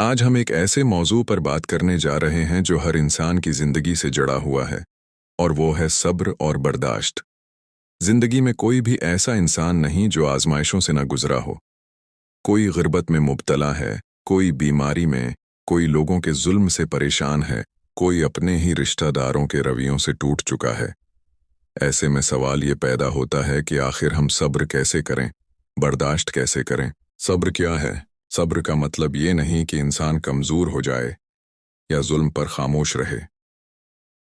آج ہم ایک ایسے موضوع پر بات کرنے جا رہے ہیں جو ہر انسان کی زندگی سے جڑا ہوا ہے، اور وہ ہے صبر اور برداشت۔ زندگی میں کوئی بھی ایسا انسان نہیں جو آزمائشوں سے نہ گزرا ہو۔ کوئی غربت میں مبتلا ہے، کوئی بیماری میں، کوئی لوگوں کے ظلم سے پریشان ہے، کوئی اپنے ہی رشتہ داروں کے رویوں سے ٹوٹ چکا ہے۔ ایسے میں سوال یہ پیدا ہوتا ہے کہ آخر ہم صبر کیسے کریں، برداشت کیسے کریں؟ صبر کیا ہے؟ صبر کا مطلب یہ نہیں کہ انسان کمزور ہو جائے یا ظلم پر خاموش رہے۔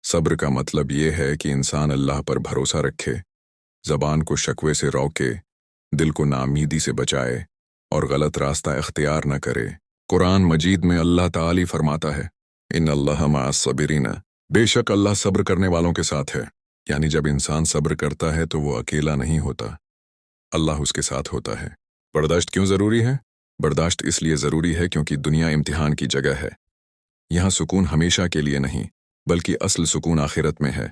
صبر کا مطلب یہ ہے کہ انسان اللہ پر بھروسہ رکھے، زبان کو شکوے سے روکے، دل کو ناامیدی سے بچائے اور غلط راستہ اختیار نہ کرے۔ قرآن مجید میں اللہ تعالی فرماتا ہے، ان اللہ مع الصابرین، بے شک اللہ صبر کرنے والوں کے ساتھ ہے۔ یعنی جب انسان صبر کرتا ہے تو وہ اکیلا نہیں ہوتا، اللہ اس کے ساتھ ہوتا ہے۔ برداشت کیوں ضروری ہے؟ برداشت اس لیے ضروری ہے کیونکہ دنیا امتحان کی جگہ ہے۔ یہاں سکون ہمیشہ کے لیے نہیں، بلکہ اصل سکون آخرت میں ہے۔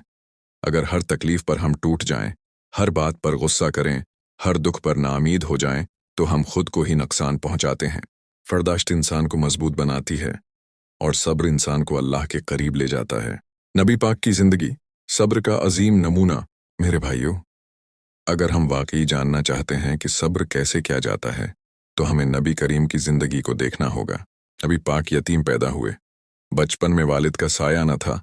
اگر ہر تکلیف پر ہم ٹوٹ جائیں، ہر بات پر غصہ کریں، ہر دکھ پر ناامید ہو جائیں، تو ہم خود کو ہی نقصان پہنچاتے ہیں۔ برداشت انسان کو مضبوط بناتی ہے، اور صبر انسان کو اللہ کے قریب لے جاتا ہے۔ نبی پاک کی زندگی صبر کا عظیم نمونہ۔ میرے بھائیوں، اگر ہم واقعی جاننا چاہتے ہیں کہ صبر کیسے کیا جاتا ہے تو ہمیں نبی کریم کی زندگی کو دیکھنا ہوگا۔ نبی پاک یتیم پیدا ہوئے، بچپن میں والد کا سایہ نہ تھا،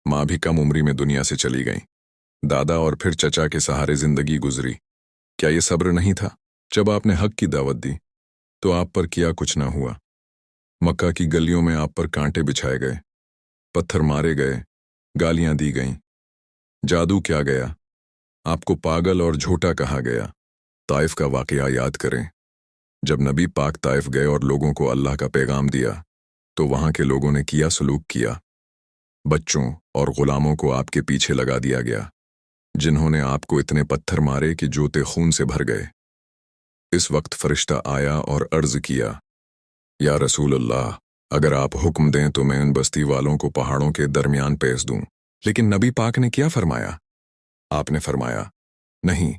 ماں بھی کم عمری میں دنیا سے چلی گئیں، دادا اور پھر چچا کے سہارے زندگی گزری۔ کیا یہ صبر نہیں تھا؟ جب آپ نے حق کی دعوت دی تو آپ پر کیا کچھ نہ ہوا۔ مکہ کی گلیوں میں آپ پر کانٹے بچھائے گئے، پتھر مارے گئے، گالیاں دی گئیں، جادو کیا گیا، آپ کو پاگل اور جھوٹا کہا گیا۔ طائف کا واقعہ یاد کریں، جب نبی پاک طائف گئے اور لوگوں کو اللہ کا پیغام دیا تو وہاں کے لوگوں نے کیا سلوک کیا؟ بچوں اور غلاموں کو آپ کے پیچھے لگا دیا گیا، جنہوں نے آپ کو اتنے پتھر مارے کہ جوتے خون سے بھر گئے۔ اس وقت فرشتہ آیا اور عرض کیا، یا رسول اللہ، اگر آپ حکم دیں تو میں ان بستی والوں کو پہاڑوں کے درمیان پیش دوں۔ لیکن نبی پاک نے کیا فرمایا؟ آپ نے فرمایا، نہیں،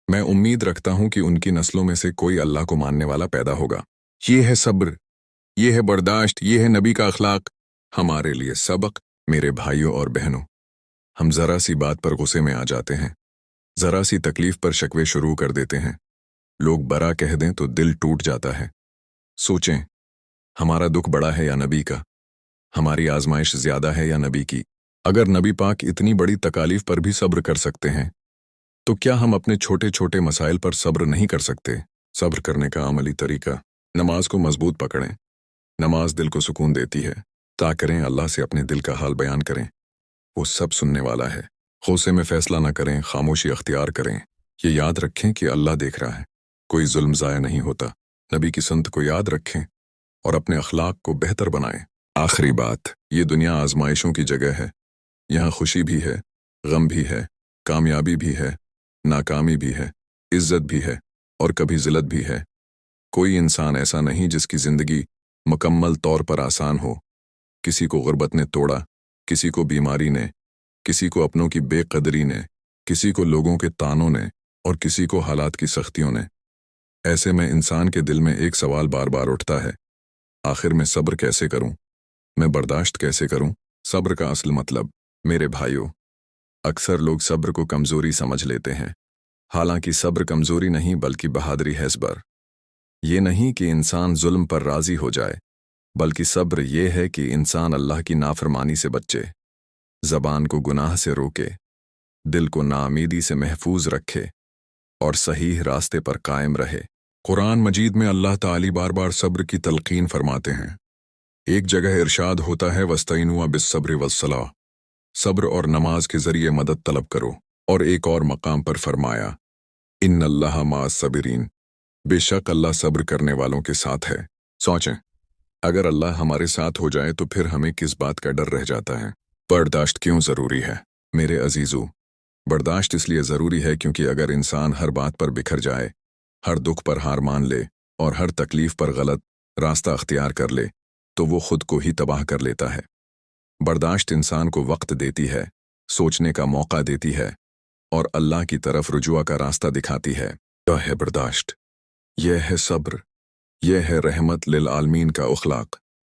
میں امید رکھتا ہوں کہ ان کی نسلوں میں سے کوئی اللہ کو ماننے والا پیدا ہوگا۔ یہ ہے صبر، یہ ہے برداشت، یہ ہے نبی کا اخلاق۔ ہمارے لیے سبق۔ میرے بھائیوں اور بہنوں، ہم ذرا سی بات پر غصے میں آ جاتے ہیں، ذرا سی تکلیف پر شکوے شروع کر دیتے ہیں، لوگ برا کہہ دیں تو دل ٹوٹ جاتا ہے۔ سوچیں، ہمارا دکھ بڑا ہے یا نبی کا؟ ہماری آزمائش زیادہ ہے یا نبی کی؟ اگر نبی پاک اتنی بڑی تکالیف پر بھی صبر کر سکتے ہیں تو کیا ہم اپنے چھوٹے چھوٹے مسائل پر صبر نہیں کر سکتے؟ صبر کرنے کا عملی طریقہ: نماز کو مضبوط پکڑیں۔ نماز دل کو سکون دیتی ہے۔ طاعت کریں، اللہ سے اپنے دل کا حال بیان کریں، وہ سب سننے والا ہے۔ غصے میں فیصلہ نہ کریں، خاموشی اختیار کریں۔ یہ یاد رکھیں کہ اللہ دیکھ رہا ہے، کوئی ظلم ضائع نہیں ہوتا۔ نبی کی سنت کو یاد رکھیں اور اپنے اخلاق کو بہتر بنائیں۔ آخری بات، یہ دنیا آزمائشوں کی جگہ ہے۔ یہاں خوشی بھی ہے، غم بھی ہے، کامیابی بھی ہے، ناکامی بھی ہے، عزت بھی ہے اور کبھی ذلت بھی ہے۔ کوئی انسان ایسا نہیں جس کی زندگی مکمل طور پر آسان ہو۔ کسی کو غربت نے توڑا، کسی کو بیماری نے، کسی کو اپنوں کی بے قدری نے، کسی کو لوگوں کے طعنوں نے اور کسی کو حالات کی سختیوں نے۔ ایسے میں انسان کے دل میں ایک سوال بار بار اٹھتا ہے، آخر میں صبر کیسے کروں؟ میں برداشت کیسے کروں؟ صبر کا اصل مطلب، میرے بھائیوں، اکثر لوگ صبر کو کمزوری سمجھ لیتے ہیں، حالانکہ صبر کمزوری نہیں بلکہ بہادری ہے۔ صبر یہ نہیں کہ انسان ظلم پر راضی ہو جائے، بلکہ صبر یہ ہے کہ انسان اللہ کی نافرمانی سے بچے، زبان کو گناہ سے روکے، دل کو ناامیدی سے محفوظ رکھے اور صحیح راستے پر قائم رہے۔ قرآن مجید میں اللہ تعالی بار بار صبر کی تلقین فرماتے ہیں۔ ایک جگہ ارشاد ہوتا ہے، وَاسْتَعِینُوا بِالصَّبْرِ وَالصَّلَاةِ، صبر اور نماز کے ذریعے مدد طلب کرو۔ اور ایک اور مقام پر فرمایا، ان اللہ مع الصابرین، بے شک اللہ صبر کرنے والوں کے ساتھ ہے۔ سوچیں، اگر اللہ ہمارے ساتھ ہو جائے تو پھر ہمیں کس بات کا ڈر رہ جاتا ہے؟ برداشت کیوں ضروری ہے؟ میرے عزیزو، برداشت اس لیے ضروری ہے کیونکہ اگر انسان ہر بات پر بکھر جائے، ہر دکھ پر ہار مان لے اور ہر تکلیف پر غلط راستہ اختیار کر لے تو وہ خود کو ہی تباہ کر لیتا ہے۔ برداشت انسان کو وقت دیتی ہے، سوچنے کا موقع دیتی ہے اور اللہ کی طرف رجوع کا راستہ دکھاتی ہے۔ یہ ہے برداشت، یہ ہے صبر، یہ ہے رحمت للعالمین کا اخلاق۔